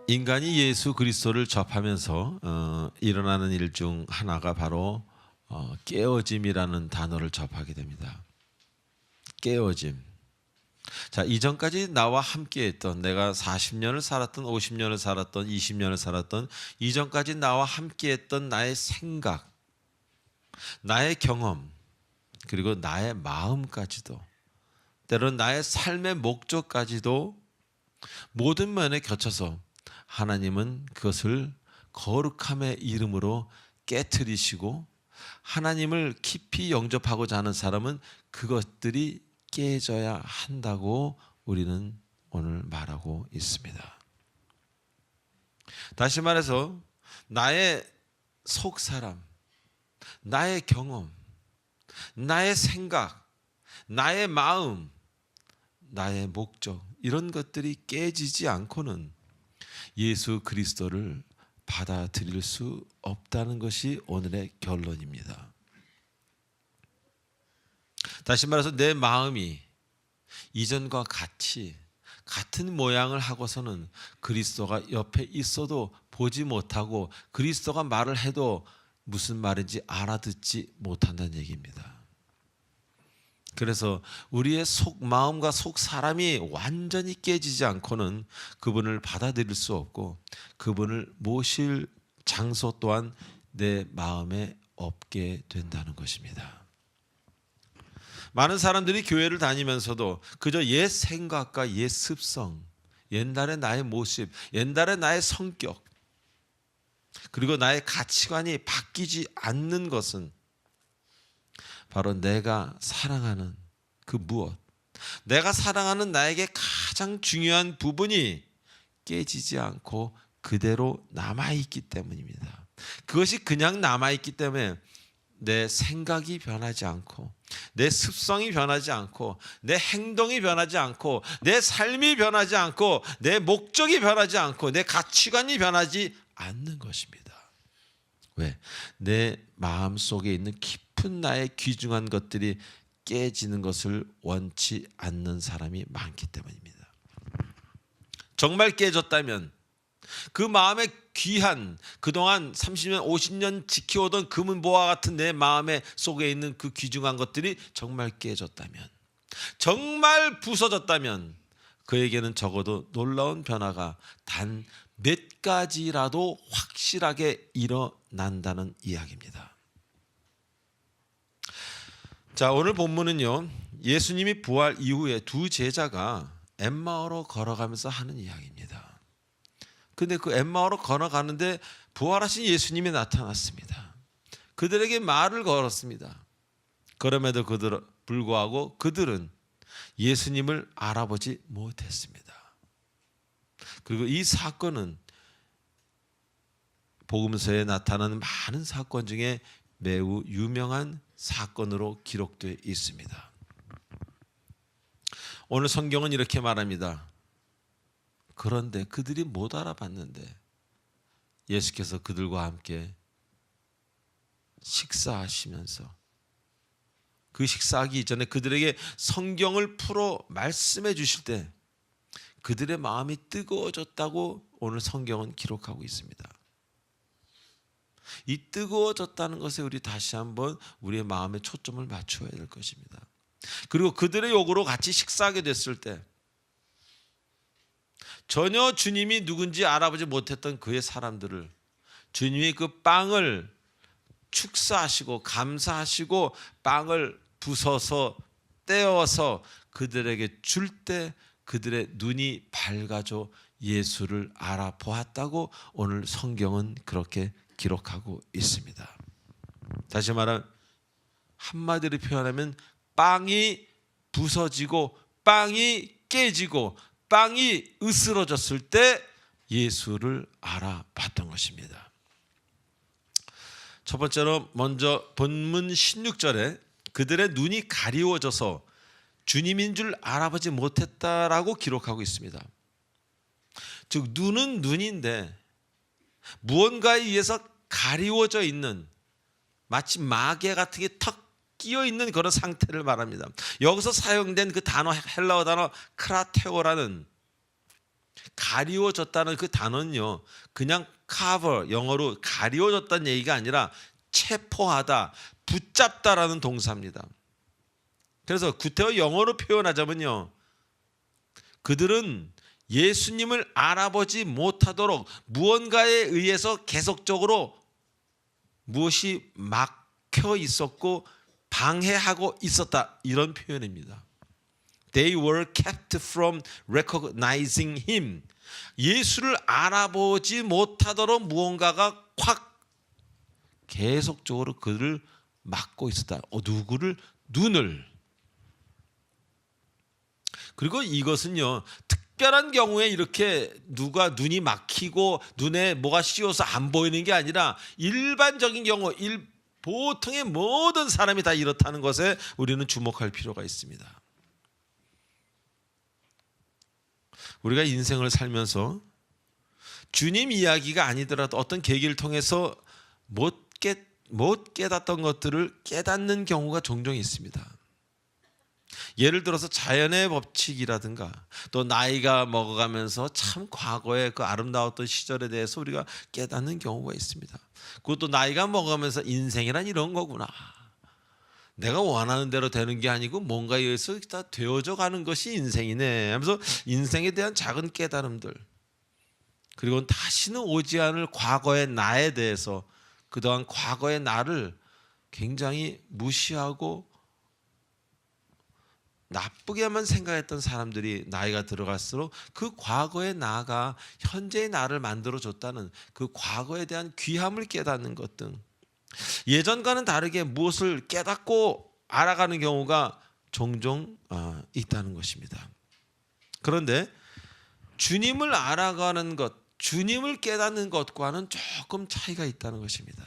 인간이 예수 그리스도를 접하면서 일어나는 일 중 하나가 바로 깨어짐이라는 단어를 접하게 됩니다. 깨어짐. 자, 이전까지 나와 함께했던, 내가 40년을 살았던, 50년을 살았던, 20년을 살았던, 이전까지 나와 함께했던 나의 생각, 나의 경험, 그리고 나의 마음까지도, 때로는 나의 삶의 목적까지도 모든 면에 겹쳐서 하나님은 그것을 거룩함의 이름으로 깨트리시고, 하나님을 깊이 영접하고자 하는 사람은 그것들이 깨져야 한다고 우리는 오늘 말하고 있습니다. 다시 말해서 나의 속사람, 나의 경험, 나의 생각, 나의 마음, 나의 목적, 이런 것들이 깨지지 않고는 예수 그리스도를 받아들일 수 없다는 것이 오늘의 결론입니다. 다시 말해서 내 마음이 이전과 같은 모양을 하고서는 그리스도가 옆에 있어도 보지 못하고, 그리스도가 말을 해도 무슨 말인지 알아듣지 못한다는 얘기입니다. 그래서 우리의 속 마음과 속 사람이 완전히 깨지지 않고는 그분을 받아들일 수 없고, 그분을 모실 장소 또한 내 마음에 없게 된다는 것입니다. 많은 사람들이 교회를 다니면서도 그저 옛 생각과 옛 습성, 옛날의 나의 모습, 옛날의 나의 성격, 그리고 나의 가치관이 바뀌지 않는 것은 바로 내가 사랑하는 그 무엇, 내가 사랑하는 나에게 가장 중요한 부분이 깨지지 않고 그대로 남아있기 때문입니다. 그것이 그냥 남아있기 때문에 내 생각이 변하지 않고, 내 습성이 변하지 않고, 내 행동이 변하지 않고, 내 삶이 변하지 않고, 내 목적이 변하지 않고, 내 가치관이 변하지 않는 것입니다. 왜? 내 마음속에 있는 깊은 나의 귀중한 것들이 깨지는 것을 원치 않는 사람이 많기 때문입니다. 정말 깨졌다면 그 마음의 귀한, 그동안 30년 50년 지켜오던 금은보화 같은 내 마음의 속에 있는 그 귀중한 것들이 정말 깨졌다면, 정말 부서졌다면 그에게는 적어도 놀라운 변화가 단 몇 가지라도 확실하게 일어난다는 이야기입니다. 자, 오늘 본문은요, 예수님이 부활 이후에 두 제자가 엠마오로 걸어가면서 하는 이야기입니다. 근데 그 엠마오로 걸어가는데 부활하신 예수님이 나타났습니다. 그들에게 말을 걸었습니다. 그럼에도 불구하고 그들은 예수님을 알아보지 못했습니다. 그리고 이 사건은 복음서에 나타나는 많은 사건 중에 매우 유명한 사건으로 기록되어 있습니다. 오늘 성경은 이렇게 말합니다. 그런데 그들이 못 알아봤는데 예수께서 그들과 함께 식사하시면서, 그 식사하기 이전에 그들에게 성경을 풀어 말씀해 주실 때 그들의 마음이 뜨거워졌다고 오늘 성경은 기록하고 있습니다. 이 뜨거워졌다는 것에 우리 다시 한번 우리의 마음에 초점을 맞춰야 될 것입니다. 그리고 그들의 요구로 같이 식사하게 됐을 때 전혀 주님이 누군지 알아보지 못했던 그의 사람들을 주님이 그 빵을 축사하시고 감사하시고 빵을 부숴서 떼어서 그들에게 줄 때 그들의 눈이 밝아져 예수를 알아보았다고 오늘 성경은 그렇게 기록하고 있습니다. 다시 말하면 한마디로 표현하면 빵이 부서지고 빵이 깨지고 빵이 으스러졌을 때 예수를 알아봤던 것입니다. 첫 번째로 먼저 본문 16절에 그들의 눈이 가리워져서 주님인 줄 알아보지 못했다라고 기록하고 있습니다. 즉 눈은 눈인데 무언가에 의해서 가리워져 있는, 마치 마개 같은 게 턱 끼어 있는 그런 상태를 말합니다. 여기서 사용된 그 단어, 헬라어 단어 크라테오라는 가리워졌다는 그 단어는요, 그냥 cover, 영어로 가리워졌다는 얘기가 아니라 체포하다, 붙잡다라는 동사입니다. 그래서 구태여 영어로 표현하자면요, 그들은 예수님을 알아보지 못하도록 무언가에 의해서 계속적으로 무엇이 막혀 있었고 방해하고 있었다, 이런 표현입니다. They were kept from recognizing him. 예수를 알아보지 못하도록 무언가가 확 계속적으로 그를 막고 있었다. 누구를? 눈을. 그리고 이것은요, 특별한 경우에 이렇게 누가 눈이 막히고 눈에 뭐가 씌워서 안 보이는 게 아니라 일반적인 경우, 보통의 모든 사람이 다 이렇다는 것에 우리는 주목할 필요가 있습니다. 우리가 인생을 살면서 주님 이야기가 아니더라도 어떤 계기를 통해서 못 깨닫던 것들을 깨닫는 경우가 종종 있습니다. 예를 들어서 자연의 법칙이라든가 또 나이가 먹어가면서 참 과거의 그 아름다웠던 시절에 대해서 우리가 깨닫는 경우가 있습니다. 그것도 나이가 먹어가면서 인생이란 이런 거구나. 내가 원하는 대로 되는 게 아니고 뭔가에 의해서 다 되어져 가는 것이 인생이네 하면서 인생에 대한 작은 깨달음들, 그리고 다시는 오지 않을 과거의 나에 대해서 그동안 과거의 나를 굉장히 무시하고 나쁘게만 생각했던 사람들이 나이가 들어갈수록 그 과거의 나가 현재의 나를 만들어줬다는 그 과거에 대한 귀함을 깨닫는 것 등 예전과는 다르게 무엇을 깨닫고 알아가는 경우가 종종 있다는 것입니다. 그런데 주님을 알아가는 것, 주님을 깨닫는 것과는 조금 차이가 있다는 것입니다.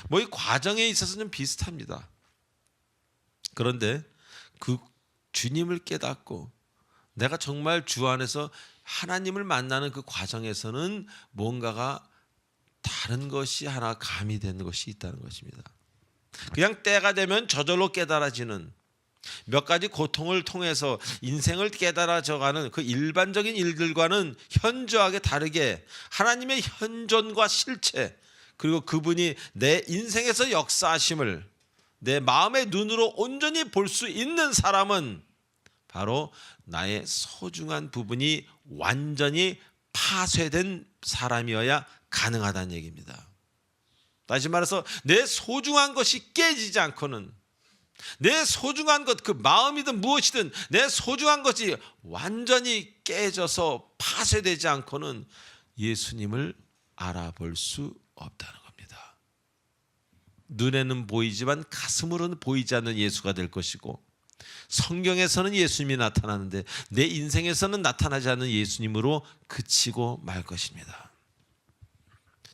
뭐 이 과정에 있어서 좀 비슷합니다. 그런데 그 주님을 깨닫고 내가 정말 주 안에서 하나님을 만나는 그 과정에서는 뭔가가 다른 것이 하나 가미되는 것이 있다는 것입니다. 그냥 때가 되면 저절로 깨달아지는 몇 가지 고통을 통해서 인생을 깨달아져가는 그 일반적인 일들과는 현저하게 다르게 하나님의 현존과 실체, 그리고 그분이 내 인생에서 역사하심을 내 마음의 눈으로 온전히 볼 수 있는 사람은 바로 나의 소중한 부분이 완전히 파쇄된 사람이어야 가능하다는 얘기입니다. 다시 말해서 내 소중한 것이 깨지지 않고는, 내 소중한 것, 그 마음이든 무엇이든 내 소중한 것이 완전히 깨져서 파쇄되지 않고는 예수님을 알아볼 수 없다는 겁니다. 눈에는 보이지만 가슴으로는 보이지 않는 예수가 될 것이고, 성경에서는 예수님이 나타나는데 내 인생에서는 나타나지 않는 예수님으로 그치고 말 것입니다.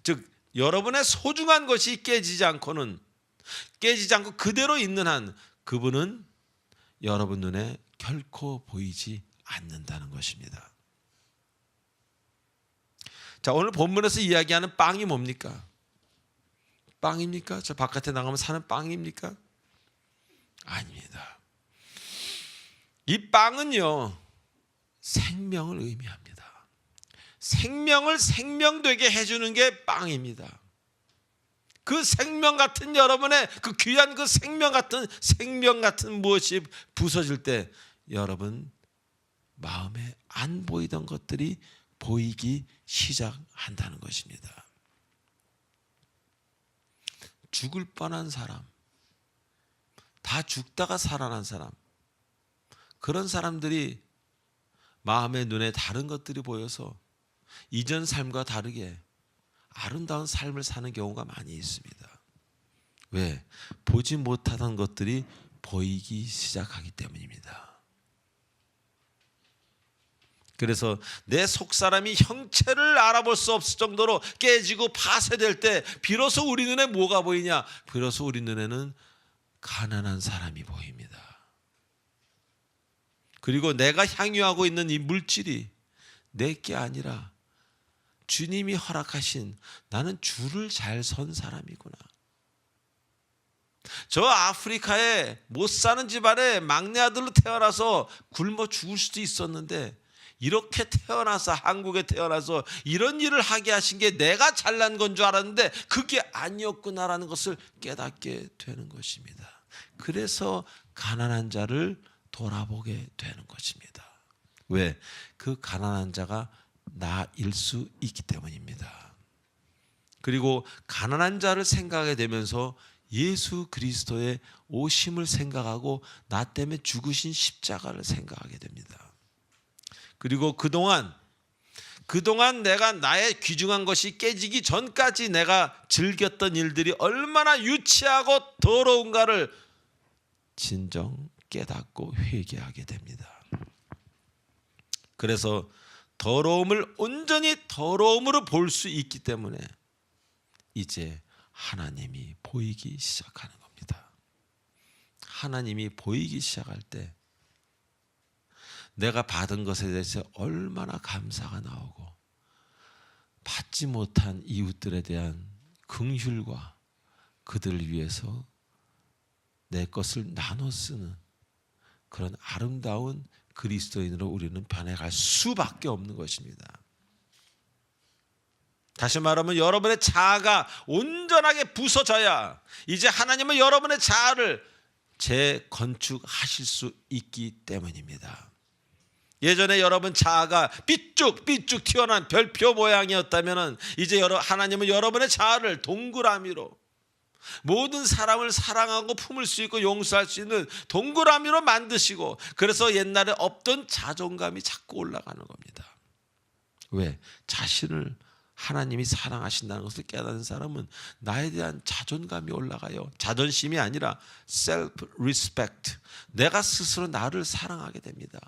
즉 여러분의 소중한 것이 깨지지 않고 그대로 있는 한 그분은 여러분 눈에 결코 보이지 않는다는 것입니다. 자, 오늘 본문에서 이야기하는 빵이 뭡니까? 빵입니까? 저 바깥에 나가면 사는 빵입니까? 아닙니다. 이 빵은요, 생명을 의미합니다. 생명을 생명되게 해주는 게 빵입니다. 그 생명 같은 여러분의 그 귀한 그 생명 같은 무엇이 부서질 때 여러분 마음에 안 보이던 것들이 보이기 시작한다는 것입니다. 죽을 뻔한 사람, 다 죽다가 살아난 사람, 그런 사람들이 마음의 눈에 다른 것들이 보여서 이전 삶과 다르게 아름다운 삶을 사는 경우가 많이 있습니다. 왜? 보지 못하던 것들이 보이기 시작하기 때문입니다. 그래서 내 속사람이 형체를 알아볼 수 없을 정도로 깨지고 파쇄될 때 비로소 우리 눈에 뭐가 보이냐? 비로소 우리 눈에는 가난한 사람이 보입니다. 그리고 내가 향유하고 있는 이 물질이 내 게 아니라 주님이 허락하신, 나는 줄을 잘 선 사람이구나. 저 아프리카에 못 사는 집안에 막내 아들로 태어나서 굶어 죽을 수도 있었는데 이렇게 태어나서 한국에 태어나서 이런 일을 하게 하신 게 내가 잘난 건 줄 알았는데 그게 아니었구나라는 것을 깨닫게 되는 것입니다. 그래서 가난한 자를 돌아보게 되는 것입니다. 왜? 그 가난한 자가 나일 수 있기 때문입니다. 그리고 가난한 자를 생각하게 되면서 예수 그리스도의 오심을 생각하고 나 때문에 죽으신 십자가를 생각하게 됩니다. 그리고 그동안 내가 나의 귀중한 것이 깨지기 전까지 내가 즐겼던 일들이 얼마나 유치하고 더러운가를 진정 깨닫고 회개하게 됩니다. 그래서 더러움을 온전히 더러움으로 볼 수 있기 때문에 이제 하나님이 보이기 시작하는 겁니다. 하나님이 보이기 시작할 때 내가 받은 것에 대해서 얼마나 감사가 나오고 받지 못한 이웃들에 대한 긍휼과 그들을 위해서 내 것을 나눠 쓰는 그런 아름다운 그리스도인으로 우리는 변해갈 수밖에 없는 것입니다. 다시 말하면 여러분의 자아가 온전하게 부서져야 이제 하나님은 여러분의 자아를 재건축하실 수 있기 때문입니다. 예전에 여러분 자아가 삐쭉삐쭉 튀어나온 별표 모양이었다면 이제 하나님은 여러분의 자아를 동그라미로 모든 사람을 사랑하고 품을 수 있고 용서할 수 있는 동그라미로 만드시고 그래서 옛날에 없던 자존감이 자꾸 올라가는 겁니다. 왜? 자신을 하나님이 사랑하신다는 것을 깨닫는 사람은 나에 대한 자존감이 올라가요. 자존심이 아니라 self-respect. 내가 스스로 나를 사랑하게 됩니다.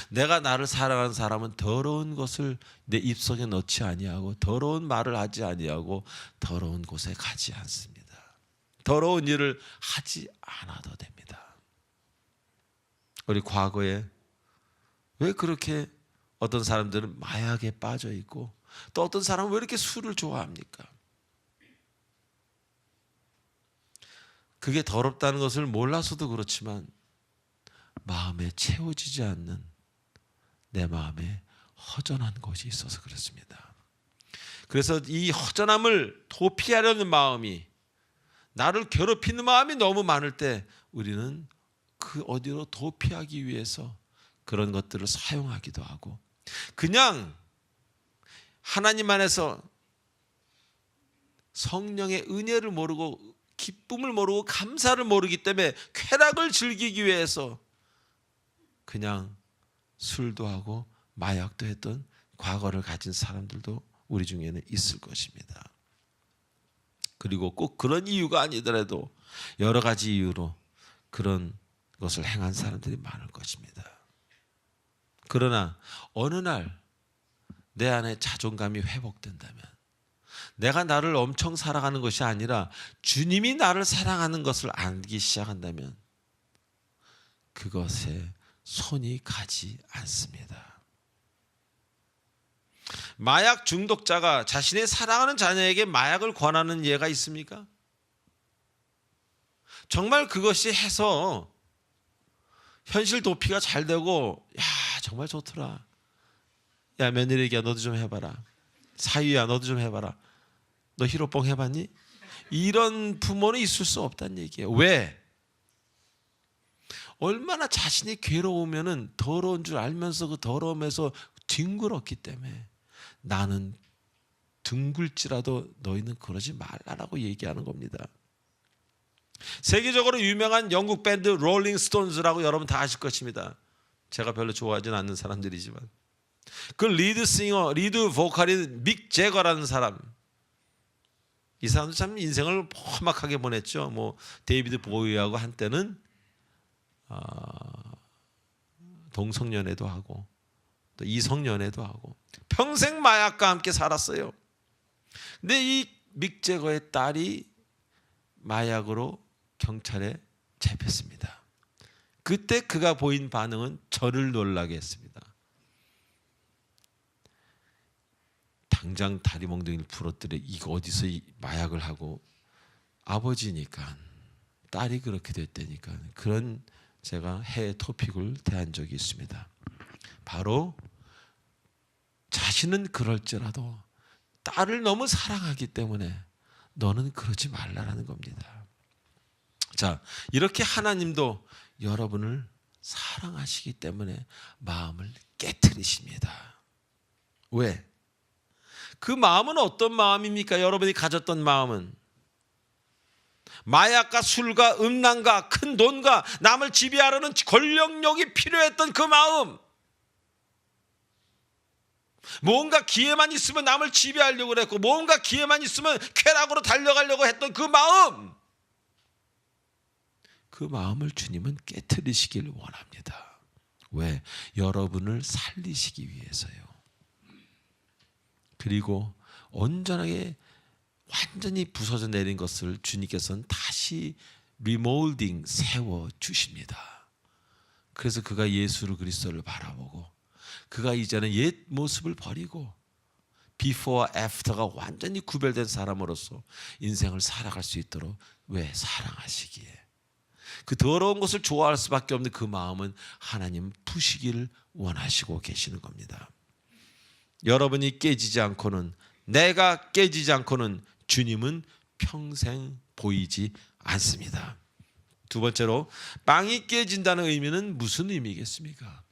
내가 나를 사랑하는 사람은 더러운 것을 내 입속에 넣지 아니하고 더러운 말을 하지 아니하고 더러운 곳에 가지 않습니다. 더러운 일을 하지 않아도 됩니다. 우리 과거에 왜 그렇게 어떤 사람들은 마약에 빠져 있고 또 어떤 사람은 왜 이렇게 술을 좋아합니까? 그게 더럽다는 것을 몰라서도 그렇지만 마음에 채워지지 않는 내 마음에 허전한 것이 있어서 그렇습니다. 그래서 이 허전함을 도피하려는 마음이 나를 괴롭히는 마음이 너무 많을 때 우리는 그 어디로 도피하기 위해서 그런 것들을 사용하기도 하고 그냥 하나님 안에서 성령의 은혜를 모르고 기쁨을 모르고 감사를 모르기 때문에 쾌락을 즐기기 위해서 그냥 술도 하고 마약도 했던 과거를 가진 사람들도 우리 중에는 있을 것입니다. 그리고 꼭 그런 이유가 아니더라도 여러 가지 이유로 그런 것을 행한 사람들이 많을 것입니다. 그러나 어느 날 내 안에 자존감이 회복된다면 내가 나를 엄청 사랑하는 것이 아니라 주님이 나를 사랑하는 것을 알기 시작한다면 그것에 손이 가지 않습니다. 마약 중독자가 자신의 사랑하는 자녀에게 마약을 권하는 예가 있습니까? 정말 그것이 해서 현실 도피가 잘 되고 야 정말 좋더라. 야 며느리야 너도 좀 해봐라. 사위야 너도 좀 해봐라. 너 히로뽕 해봤니? 이런 부모는 있을 수 없다는 얘기예요. 왜? 얼마나 자신이 괴로우면은 더러운 줄 알면서 그 더러움에서 뒹굴었기 때문에 나는 둥글지라도 너희는 그러지 말라라고 얘기하는 겁니다. 세계적으로 유명한 영국 밴드 롤링 스톤즈라고 여러분 다 아실 것입니다. 제가 별로 좋아하지는 않는 사람들이지만 그 리드 보컬인 믹 제거라는 사람, 이 사람도 참 인생을 험악하게 보냈죠. 뭐 데이비드 보위하고 한때는 동성연애도 하고 또 이성연애도 하고 평생 마약과 함께 살았어요. 근데 이 믹 제거의 딸이 마약으로 경찰에 잡혔습니다. 그때 그가 보인 반응은 저를 놀라게 했습니다. 당장 다리 몽둥이를 부러뜨려 이거 어디서 이 마약을 하고 아버지니까 딸이 그렇게 됐다니까 그런 제가 해외 토픽을 대한 적이 있습니다. 바로 자신은 그럴지라도 딸을 너무 사랑하기 때문에 너는 그러지 말라라는 겁니다. 자, 이렇게 하나님도 여러분을 사랑하시기 때문에 마음을 깨트리십니다. 왜? 그 마음은 어떤 마음입니까? 여러분이 가졌던 마음은 마약과 술과 음란과 큰 돈과 남을 지배하려는 권력욕이 필요했던 그 마음, 뭔가 기회만 있으면 남을 지배하려고 했고 뭔가 기회만 있으면 쾌락으로 달려가려고 했던 그 마음, 그 마음을 주님은 깨트리시길 원합니다. 왜? 여러분을 살리시기 위해서요. 그리고 온전하게 완전히 부서져 내린 것을 주님께서는 다시 리몰딩 세워주십니다. 그래서 그가 예수 그리스도를 바라보고 그가 이제는 옛 모습을 버리고 비포와 애프터가 완전히 구별된 사람으로서 인생을 살아갈 수 있도록, 왜? 사랑하시기에. 그 더러운 것을 좋아할 수밖에 없는 그 마음은 하나님 푸시기를 원하시고 계시는 겁니다. 여러분이 깨지지 않고는, 내가 깨지지 않고는 주님은 평생 보이지 않습니다. 두 번째로, 빵이 깨진다는 의미는 무슨 의미겠습니까?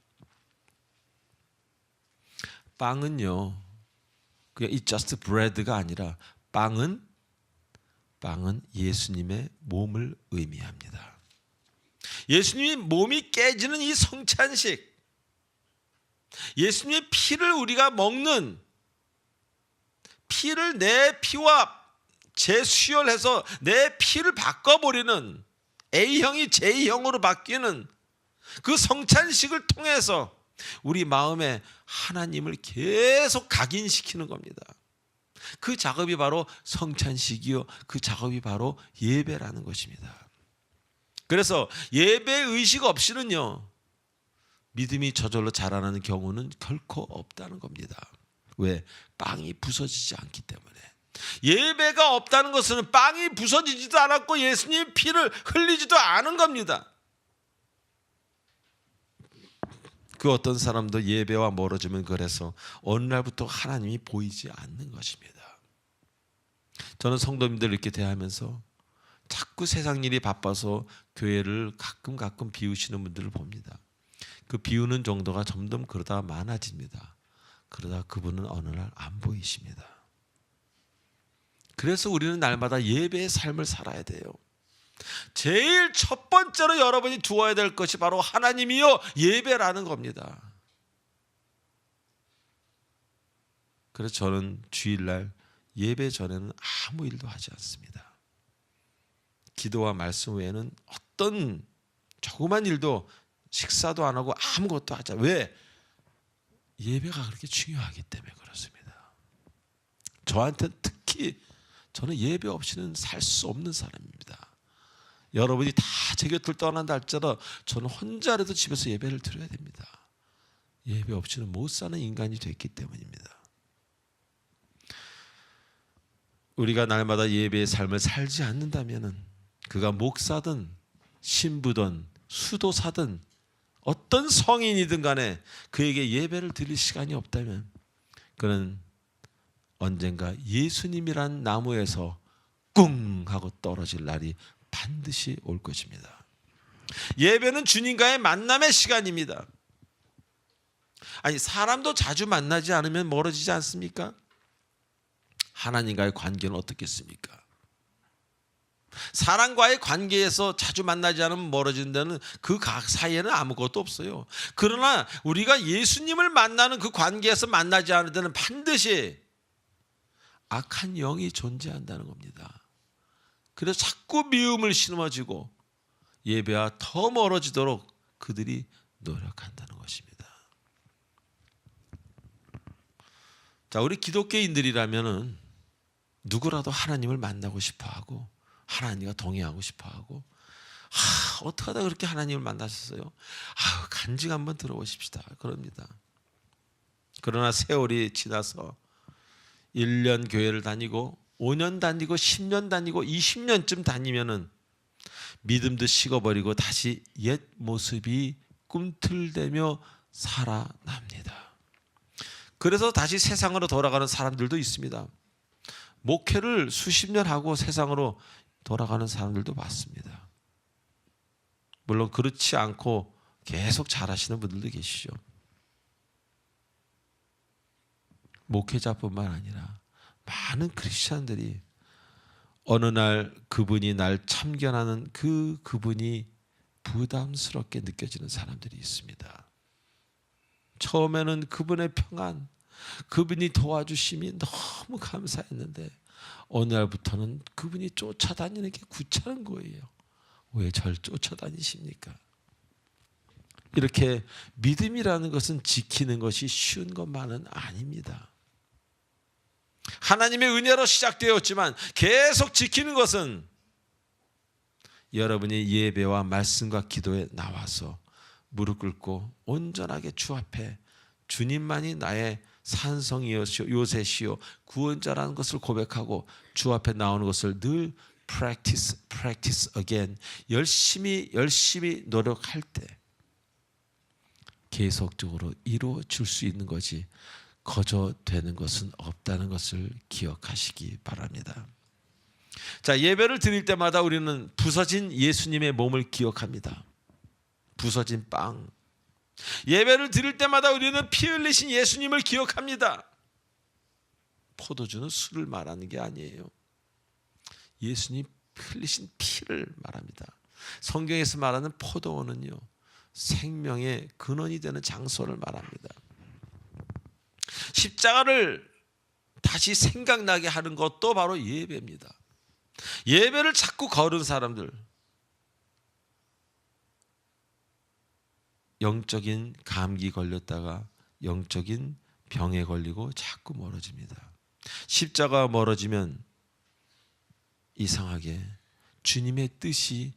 빵은요, 그냥 it's just bread가 아니라 빵은 예수님의 몸을 의미합니다. 예수님의 몸이 깨지는 이 성찬식, 예수님의 피를 우리가 먹는, 피를 내 피와 재수혈해서 내 피를 바꿔버리는, A형이 J형으로 바뀌는 그 성찬식을 통해서 우리 마음에 하나님을 계속 각인시키는 겁니다. 그 작업이 바로 성찬식이요, 그 작업이 바로 예배라는 것입니다. 그래서 예배 의식 없이는요, 믿음이 저절로 자라나는 경우는 결코 없다는 겁니다. 왜? 빵이 부서지지 않기 때문에. 예배가 없다는 것은 빵이 부서지지도 않았고 예수님 피를 흘리지도 않은 겁니다. 그 어떤 사람도 예배와 멀어지면 그래서 어느 날부터 하나님이 보이지 않는 것입니다. 저는 성도님들 이렇게 대하면서 자꾸 세상 일이 바빠서 교회를 가끔 비우시는 분들을 봅니다. 그 비우는 정도가 점점 그러다 많아집니다. 그러다 그분은 어느 날 안 보이십니다. 그래서 우리는 날마다 예배의 삶을 살아야 돼요. 제일 첫 번째로 여러분이 두어야 될 것이 바로 하나님이요 예배라는 겁니다. 그래서 저는 주일날 예배 전에는 아무 일도 하지 않습니다. 기도와 말씀 외에는 어떤 조그만 일도, 식사도 안 하고 아무것도 하지 않아요. 왜? 예배가 그렇게 중요하기 때문에 그렇습니다. 저한테는 특히, 저는 예배 없이는 살 수 없는 사람입니다. 여러분이 다 제 곁을 떠난다 할지라도 저는 혼자라도 집에서 예배를 드려야 됩니다. 예배 없이는 못 사는 인간이 됐기 때문입니다. 우리가 날마다 예배의 삶을 살지 않는다면, 그가 목사든 신부든 수도사든 어떤 성인이든 간에 그에게 예배를 드릴 시간이 없다면 그는 언젠가 예수님이란 나무에서 꿍 하고 떨어질 날이 반드시 올 것입니다. 예배는 주님과의 만남의 시간입니다. 아니, 사람도 자주 만나지 않으면 멀어지지 않습니까? 하나님과의 관계는 어떻겠습니까? 사람과의 관계에서 자주 만나지 않으면 멀어진다는 그 사이에는 아무것도 없어요. 그러나 우리가 예수님을 만나는 그 관계에서 만나지 않을 때는 반드시 악한 영이 존재한다는 겁니다. 그래서 자꾸 미움을 심어지고 예배와 더 멀어지도록 그들이 노력한다는 것입니다. 자, 우리 기독교인들이라면은 누구라도 하나님을 만나고 싶어하고 하나님과 동행하고 싶어하고, 어떻게 하다 그렇게 하나님을 만나셨어요? 간증 한번 들어보십시다. 그럽니다. 그러나 세월이 지나서 1년 교회를 다니고 5년 다니고 10년 다니고 20년쯤 다니면은 믿음도 식어버리고 다시 옛 모습이 꿈틀대며 살아납니다. 그래서 다시 세상으로 돌아가는 사람들도 있습니다. 목회를 수십 년 하고 세상으로 돌아가는 사람들도 많습니다. 물론 그렇지 않고 계속 잘하시는 분들도 계시죠. 목회자뿐만 아니라 많은 크리스천들이 어느 날 그분이 날 참견하는 그분이 부담스럽게 느껴지는 사람들이 있습니다. 처음에는 그분의 평안, 그분이 도와주심이 너무 감사했는데 어느 날부터는 그분이 쫓아다니는 게 귀찮은 거예요. 왜 절 쫓아다니십니까? 이렇게 믿음이라는 것은 지키는 것이 쉬운 것만은 아닙니다. 하나님의 은혜로 시작되었지만 계속 지키는 것은 여러분이 예배와 말씀과 기도에 나와서 무릎 꿇고 온전하게 주 앞에 주님만이 나의 산성이시오 요새시오 구원자라는 것을 고백하고 주 앞에 나오는 것을 늘 practice again 열심히 노력할 때 계속적으로 이루어 줄 수 있는 거지 거저 되는 것은 없다는 것을 기억하시기 바랍니다. 자, 예배를 드릴 때마다 우리는 부서진 예수님의 몸을 기억합니다. 부서진 빵. 예배를 드릴 때마다 우리는 피 흘리신 예수님을 기억합니다. 포도주는 술을 말하는 게 아니에요. 예수님 흘리신 피를 말합니다. 성경에서 말하는 포도원은요, 생명의 근원이 되는 장소를 말합니다. 십자가를 다시 생각나게 하는 것도 바로 예배입니다. 예배를 자꾸 거른 사람들, 영적인 감기 걸렸다가 영적인 병에 걸리고 자꾸 멀어집니다. 십자가가 멀어지면 이상하게 주님의 뜻이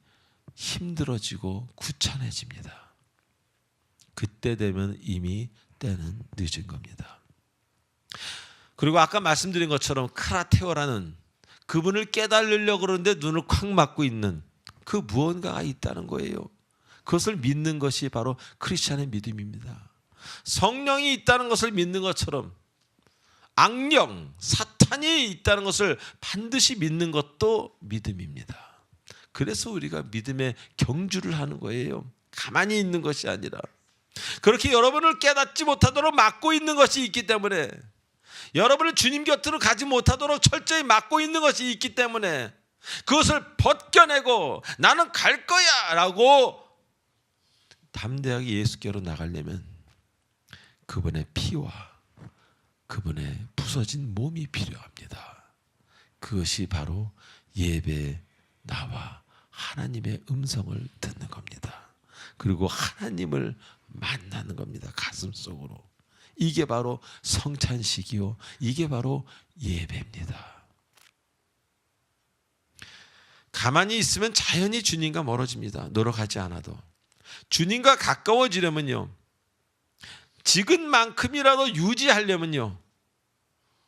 힘들어지고 귀찮아집니다. 그때 되면 이미 때는 늦은 겁니다. 그리고 아까 말씀드린 것처럼 크라테오라는 그분을 깨달으려고 그러는데 눈을 콱 막고 있는 그 무언가가 있다는 거예요. 그것을 믿는 것이 바로 크리스찬의 믿음입니다. 성령이 있다는 것을 믿는 것처럼 악령, 사탄이 있다는 것을 반드시 믿는 것도 믿음입니다. 그래서 우리가 믿음의 경주를 하는 거예요. 가만히 있는 것이 아니라. 그렇게 여러분을 깨닫지 못하도록 막고 있는 것이 있기 때문에, 여러분을 주님 곁으로 가지 못하도록 철저히 막고 있는 것이 있기 때문에 그것을 벗겨내고 나는 갈 거야 라고 담대하게 예수께로 나가려면 그분의 피와 그분의 부서진 몸이 필요합니다. 그것이 바로 예배에 나와 하나님의 음성을 듣는 겁니다. 그리고 하나님을 만나는 겁니다. 가슴속으로. 이게 바로 성찬식이요, 이게 바로 예배입니다. 가만히 있으면 자연히 주님과 멀어집니다. 노력하지 않아도. 주님과 가까워지려면요, 지금만큼이라도 유지하려면요,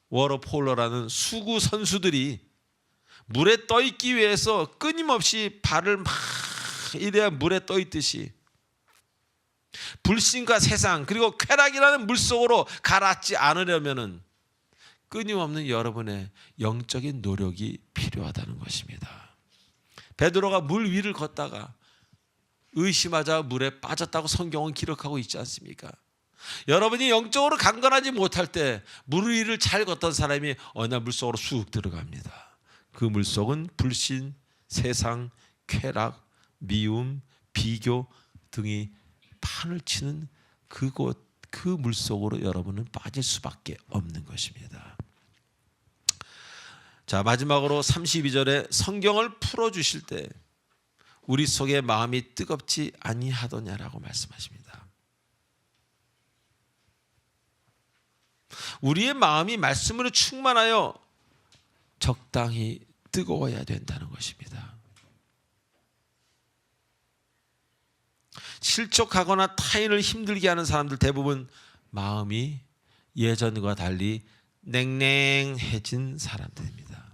워터폴러라는 수구 선수들이 물에 떠 있기 위해서 끊임없이 발을 막 이래야 물에 떠 있듯이 불신과 세상 그리고 쾌락이라는 물속으로 가라앉지 않으려면은 끊임없는 여러분의 영적인 노력이 필요하다는 것입니다. 베드로가 물 위를 걷다가 의심하자 물에 빠졌다고 성경은 기록하고 있지 않습니까? 여러분이 영적으로 강건하지 못할 때 물 위를 잘 걷던 사람이 어느 날 물속으로 쑥 들어갑니다. 그 물속은 불신, 세상, 쾌락, 미움, 비교 등이 판을 치는 그곳, 그 물속으로 여러분은 빠질 수밖에 없는 것입니다. 자, 마지막으로 32절에 성경을 풀어주실 때 우리 속에 마음이 뜨겁지 아니하더냐라고 말씀하십니다. 우리의 마음이 말씀으로 충만하여 적당히 뜨거워야 된다는 것입니다. 실족하거나 타인을 힘들게 하는 사람들 대부분 마음이 예전과 달리 냉랭해진 사람들입니다.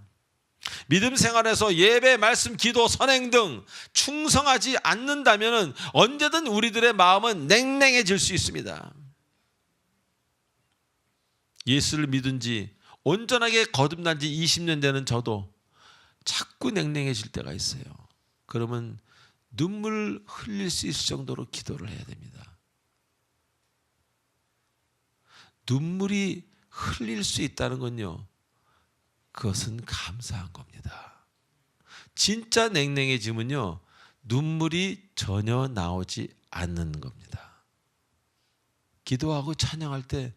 믿음 생활에서 예배, 말씀, 기도, 선행 등 충성하지 않는다면 언제든 우리들의 마음은 냉랭해질 수 있습니다. 예수를 믿은 지 온전하게 거듭난 지 20년 되는 저도 자꾸 냉랭해질 때가 있어요. 그러면 눈물 흘릴 수 있을 정도로 기도를 해야 됩니다. 눈물이 흘릴 수 있다는 건요, 그것은 감사한 겁니다. 진짜 냉랭해지면요, 눈물이 전혀 나오지 않는 겁니다. 기도하고 찬양할 때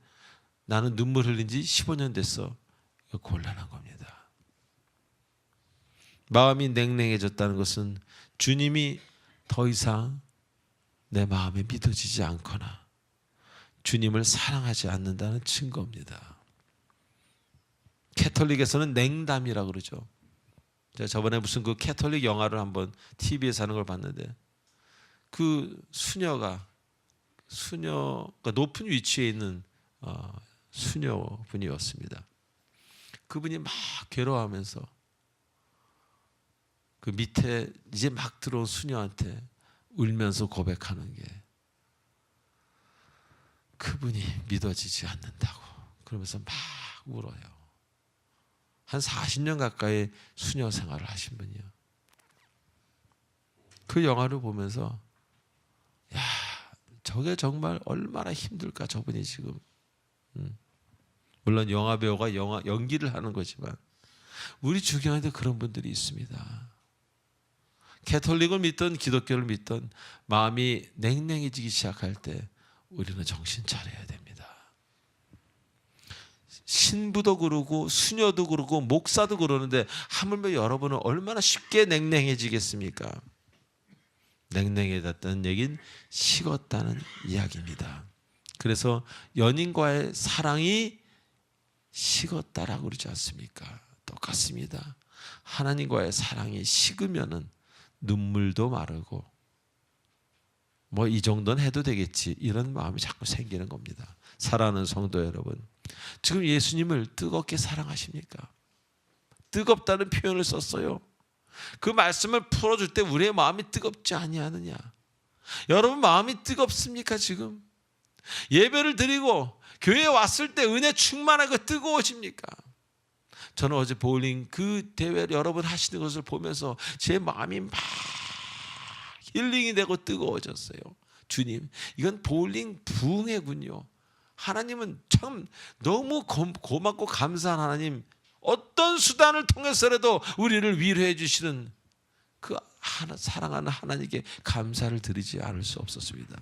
나는 눈물 흘린 지 15년 됐어. 곤란한 겁니다. 마음이 냉랭해졌다는 것은 주님이 더 이상 내 마음에 믿어지지 않거나 주님을 사랑하지 않는다는 증거입니다. 캐톨릭에서는 냉담이라고 그러죠. 제가 저번에 무슨 그 캐톨릭 영화를 한번 TV에서 하는 걸 봤는데, 그 수녀가 높은 위치에 있는 수녀분이었습니다. 그분이 막 괴로워하면서 그 밑에 이제 막 들어온 수녀한테 울면서 고백하는 게, 그분이 믿어지지 않는다고 그러면서 막 울어요. 한 40년 가까이 수녀 생활을 하신 분이요. 그 영화를 보면서 야, 저게 정말 얼마나 힘들까 저분이 지금. 물론 영화 배우가 연기를 하는 거지만 우리 주변에도 그런 분들이 있습니다. 캐톨릭을 믿던 기독교를 믿던 마음이 냉랭해지기 시작할 때 우리는 정신 차려야 됩니다. 신부도 그러고 수녀도 그러고 목사도 그러는데 하물며 여러분은 얼마나 쉽게 냉랭해지겠습니까? 냉랭해졌다는 얘기는 식었다는 이야기입니다. 그래서 연인과의 사랑이 식었다라고 그러지 않습니까? 똑같습니다. 하나님과의 사랑이 식으면은 눈물도 마르고 뭐 이 정도는 해도 되겠지, 이런 마음이 자꾸 생기는 겁니다. 사랑하는 성도 여러분, 지금 예수님을 뜨겁게 사랑하십니까? 뜨겁다는 표현을 썼어요. 그 말씀을 풀어줄 때 우리의 마음이 뜨겁지 아니하느냐? 여러분 마음이 뜨겁습니까? 지금 예배를 드리고 교회에 왔을 때 은혜 충만하고 뜨거워집니까? 저는 어제 보울링 그 대회를 여러분 하시는 것을 보면서 제 마음이 막 힐링이 되고 뜨거워졌어요. 주님, 이건 보울링 부흥회군요. 하나님은 참 너무 고맙고 감사한 하나님, 어떤 수단을 통해서라도 우리를 위로해 주시는 그 사랑하는 하나님께 감사를 드리지 않을 수 없었습니다.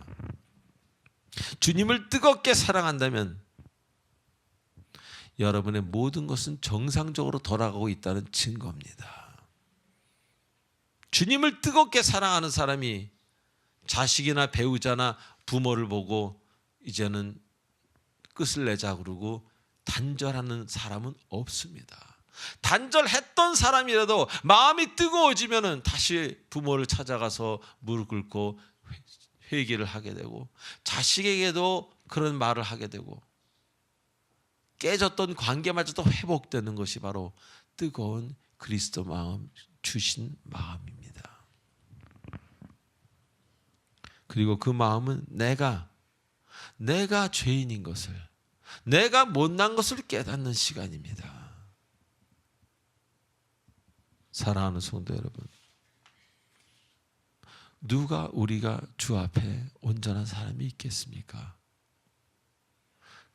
주님을 뜨겁게 사랑한다면 여러분의 모든 것은 정상적으로 돌아가고 있다는 증거입니다. 주님을 뜨겁게 사랑하는 사람이 자식이나 배우자나 부모를 보고 이제는 끝을 내자 그러고 단절하는 사람은 없습니다. 단절했던 사람이라도 마음이 뜨거워지면은 다시 부모를 찾아가서 무릎 꿇고 회개를 하게 되고, 자식에게도 그런 말을 하게 되고, 깨졌던 관계마저도 회복되는 것이 바로 뜨거운 그리스도 마음 주신 마음입니다. 그리고 그 마음은 내가 죄인인 것을, 내가 못난 것을 깨닫는 시간입니다. 사랑하는 성도 여러분, 누가 우리가 주 앞에 온전한 사람이 있겠습니까?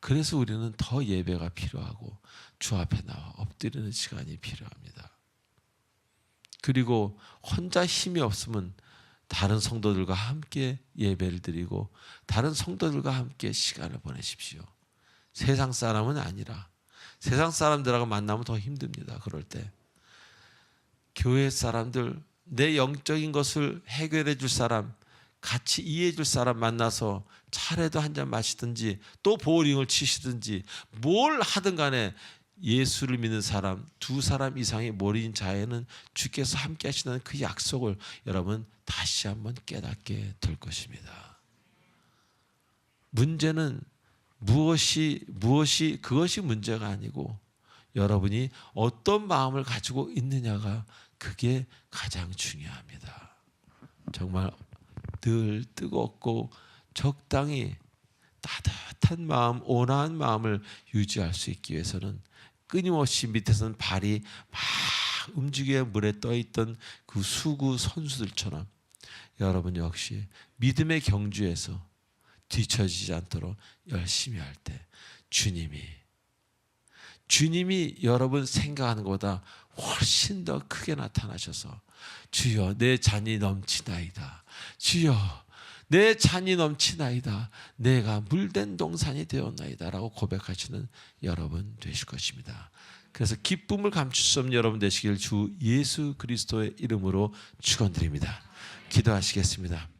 그래서 우리는 더 예배가 필요하고 주 앞에 나와 엎드리는 시간이 필요합니다. 그리고 혼자 힘이 없으면 다른 성도들과 함께 예배를 드리고 다른 성도들과 함께 시간을 보내십시오. 세상 사람은 아니라, 세상 사람들하고 만나면 더 힘듭니다. 그럴 때 교회 사람들, 내 영적인 것을 해결해 줄 사람, 같이 이해해 줄 사람 만나서 차례도 한잔 마시든지 또 보울링을 치시든지 뭘 하든 간에 예수를 믿는 사람, 두 사람 이상이 모인 자에는 주께서 함께 하시는 그 약속을 여러분 다시 한번 깨닫게 될 것입니다. 문제는 그것이 문제가 아니고 여러분이 어떤 마음을 가지고 있느냐가 그게 가장 중요합니다. 정말 늘 뜨겁고 적당히 따뜻한 마음, 온화한 마음을 유지할 수 있기 위해서는 끊임없이 밑에서는 발이 막 움직여 물에 떠있던 그 수구 선수들처럼 여러분 역시 믿음의 경주에서 뒤처지지 않도록 열심히 할 때 주님이 여러분 생각하는 것보다 훨씬 더 크게 나타나셔서 주여 내 잔이 넘치나이다. 주여 내 잔이 넘치나이다. 내가 물된 동산이 되었나이다 라고 고백하시는 여러분 되실 것입니다. 그래서 기쁨을 감출 수 없는 여러분 되시길 주 예수 그리스도의 이름으로 축원드립니다. 기도하시겠습니다.